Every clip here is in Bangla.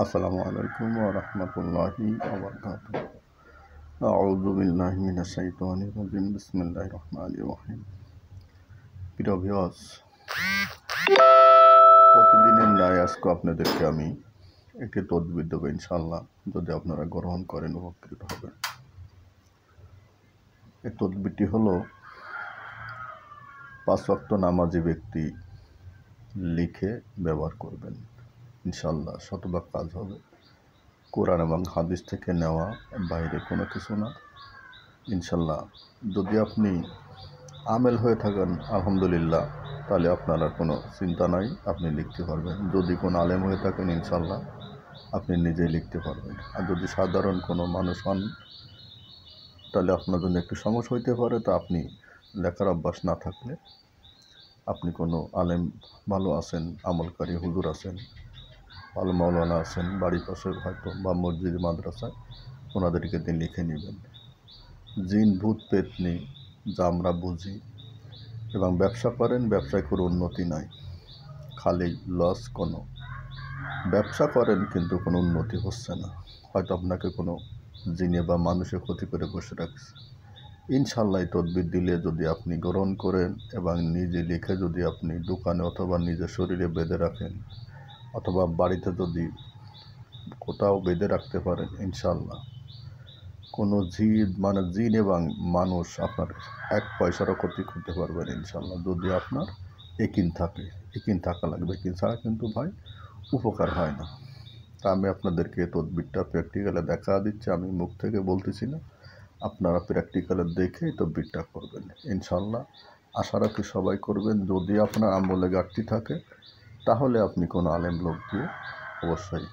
আসসালামু আলাইকুম ওয়া রাহমাতুল্লাহি ওয়া বারাকাতুহু। আউযু বিল্লাহি মিনাশ শাইতানির রাজিম। বিসমিল্লাহির রহমানির রহিম। প্রিয় ভিউয়ার্স, প্রতিদিনের ন্যায় আজকে আপনাদেরকে আমি একটি তদবির দেবো ইনশাআল্লাহ। যদি আপনারা গ্রহণ করেন উপকৃত হবেন। এই তদবিরটি হলো 5 ওয়াক্ত নামাজি ব্যক্তি লিখে ব্যবহার করবেন, ইনশাআল্লাহ শতভাগ কাজ হবে। কোরআন এবং হাদিস থেকে নেওয়া, বাইরে কোনো কিছু না, ইনশাল্লাহ। যদি আপনি আমেল হয়ে থাকেন আলহামদুলিল্লাহ, তাহলে আপনার আর কোনো চিন্তা নাই, আপনি লিখতে পারবেন। যদি কোনো আলেম হয়ে থাকেন ইনশাল্লাহ আপনি নিজেই লিখতে পারবেন। আর যদি সাধারণ কোনো মানুষ হন তাহলে আপনার জন্য একটু সমস্যা হইতে পারে। তা আপনি লেখার অভ্যাস না থাকলে আপনি কোনো আলেম ভালো আছেন, আমলকারী হুজুর আছেন, ভালো মাওলানা আছেন বাড়ির পাশে হয়তো, বা মসজিদ মাদ্রাসায়, ওনাদেরকে দিয়ে লিখে নেবেন। জিন ভূত পেতনি যা আমরা বুঝি, এবং ব্যবসা করেন, ব্যবসায় কোনো উন্নতি নাই, খালি লস। কোনো ব্যবসা করেন কিন্তু কোনো উন্নতি হচ্ছে না, হয়তো আপনাকে কোনো জিনে বা মানুষের ক্ষতি করে বসে রাখছে। ইনশাল্লাহ এই তদবির দিলে যদি আপনি গ্রহণ করেন এবং নিজে লিখে যদি আপনি দোকানে অথবা নিজের শরীরে বেঁধে রাখেন, অথবা বাড়িতে যদি কোথাও বেঁধে রাখতে পারেন, ইনশাল্লাহ কোনো জিন এবং মানুষ আপনার 1 পয়সারও ক্ষতি করতে পারবেন ইনশাল্লাহ। যদি আপনার একিন থাকে, একিন থাকা লাগবে, একিন ছাড়া কিন্তু ভাই উপকার হয় না। তা আমি আপনাদেরকে তদবিরটা প্র্যাকটিক্যালে দেখা দিচ্ছি, আমি মুখ থেকে বলতেছি না, আপনারা প্র্যাকটিক্যালে দেখে তদবিরটা করবেন ইনশাল্লাহ। আশা রাখি সবাই করবেন। যদি আপনার আমলে ঘাটতি থাকে তাহলে আপনি কোনো আলেম লোক দিয়ে অবশ্যই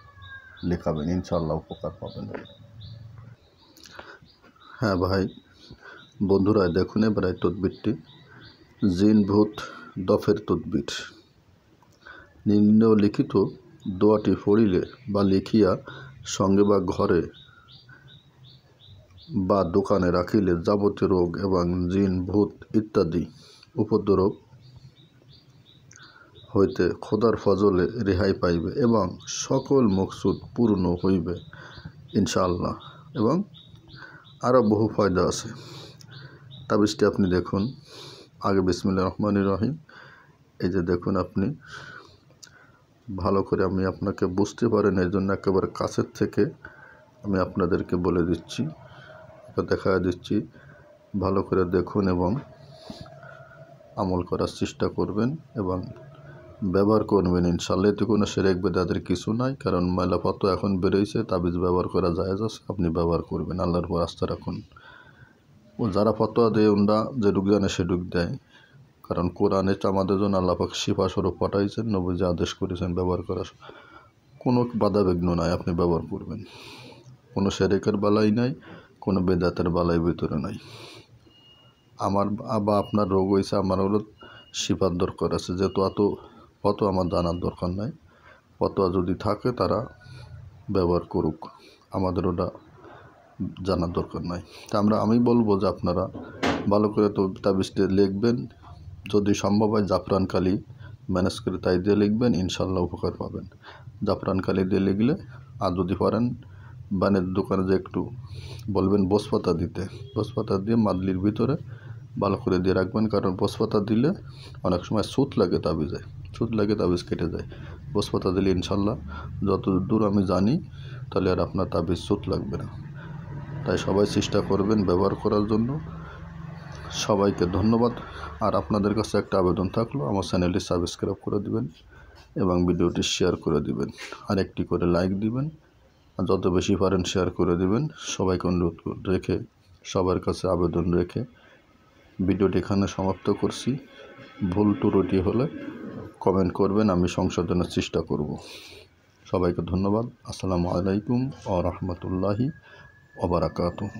লেখাবেন, ইনশাল্লাহ উপকার পাবেন। হ্যাঁ ভাই বন্ধুরা, দেখুন এবার এই তদবিরটি জিন ভূত দফের তদবির। নিম্নলিখিত দোয়াটি পড়িলে বা লিখিয়া সঙ্গে বা ঘরে বা দোকানে রাখিলে যাবতীয় রোগ এবং জিন ভূত ইত্যাদি উপদ্রব হইতে খোদার ফজলে রেহাই পাইবে এবং সকল মকসুদ পূর্ণ হইবে ইনশাআল্লাহ। এবং আরও বহু ফায়দা আছে। তাবিজটি আপনি দেখুন, আগে বিসমিল্লাহির রহমানির রহিম। এই যে দেখুন, আপনি ভালো করে, আমি আপনাকে বুঝতে পারেন এই জন্য একেবারে কাছের থেকে আমি আপনাদেরকে বলে দিচ্ছি, দেখা দিচ্ছি, ভালো করে দেখুন এবং আমল করার চেষ্টা করবেন এবং ব্যবহার করবেন ইনশাআল্লাহ। এতে কোনো শিরক বিদআতের কিছু নাই, কারণ মেলাপত এখন বেরোইছে, তাবিজ ব্যবহার করা জায়েজ আছে, আপনি ব্যবহার করবেন, আল্লাহর উপর আস্থা রাখুন। ও যারা ফতোয়া দেয় ওরা যে রূপ জানে সে রূপ দেয়, কারণ কোরআনে আমাদের জন্য আল্লাহ পাক শিফা স্বরূপ পাঠাইছেন, নবীজি আদেশ করেছেন ব্যবহার করার, কোনো বাধা বিঘ্ন নাই, আপনি ব্যবহার করবেন। কোনো শিরকের বালাই নাই, কোনো বেদাতের বালাই ভিতরে নাই। আমার বা আপনার রোগ হয়েছে, আমার হলো শিফার দরকার আছে, যেহেতু এত ফতোয়া আমার জানার দরকার নাই। ফতোয়া যদি থাকে তারা ব্যবহার করুক, আমাদের ওটা জানার দরকার নাই। তা আমি বলবো যে আপনারা ভালো করে তো তাবিজটি লিখবেন, যদি সম্ভব হয় জাফরান কালি ম্যানেজ করে তাই দিয়ে লিখবেন, ইনশাল্লাহ উপকার পাবেন। জাফরান কালি দিয়ে লিখলে, আর যদি পারেন বানের দোকানে যে একটু বলবেন বসপাতা দিতে, বসপাতা দিয়ে মাদলির ভিতরে ভালো করে দিয়ে রাখবেন, কারণ বসপাতা দিলে অনেক সময় সুত লাগে তাবিজে, সুত লাগে তাবিজ কেটে যায়। বসপাতা দিলে ইনশাল্লাহ যত দূর আমি জানি তাহলে আর আপনার তাবিজ সুত লাগবে না। তাই সবাই চেষ্টা করবেন ব্যবহার করার জন্য। সবাইকে ধন্যবাদ। আর আপনাদের কাছে একটা আবেদন থাকলো, আমার চ্যানেলটি সাবস্ক্রাইব করে দিবেন এবং ভিডিওটি শেয়ার করে দিবেন, আর একটি করে লাইক দিবেন, আর যত বেশি পারেন শেয়ার করে দিবেন। সবাইকে অনুরোধ রেখে, সবার কাছে আবেদন রেখে ভিডিওটি এখানে সমাপ্ত করছি। ভুল ত্রুটি হলে কমেন্ট করবেন, আমি সংশোধনের চেষ্টা করব। সবাইকে ধন্যবাদ। আসসালামু আলাইকুম ওয়া রাহমাতুল্লাহি ওয়া বারাকাতুহু।